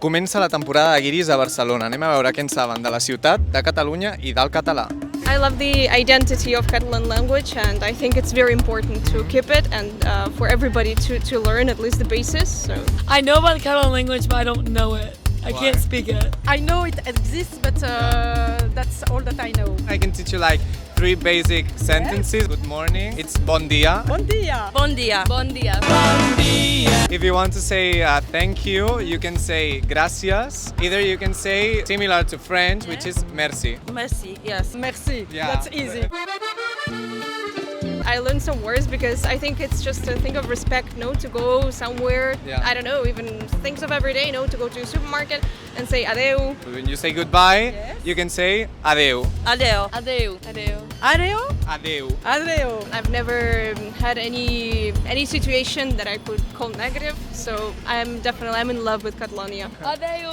Comença la temporada de guiris a Barcelona. Anem a veure què en saben de la ciutat, de Catalunya i del català. I love the identity of Catalan language, and I think it's very important to keep it and for everybody to learn at least the basis. So I know about the Catalan language, but I don't know it. I can't speak it. I know it exists, but that's all that I know. I can teach you like 3 basic sentences. Good morning. It's bon dia. Bon dia. Bon dia. bon dia. If you want to say thank you, you can say gracias. Either you can say similar to French, which is merci. Merci, yes. Merci. Yeah. That's easy. I learned some words because I think it's just a thing of respect, no, to go somewhere, Yeah. I don't know, even things of every day, no, to go to a supermarket and say adeu. When you say goodbye, you can say adeu. Adeu. Adeu. Adeu. Adeo. Adeu. Adeo. I've never had any situation that I could call negative, so I'm in love with Catalonia. Adeu.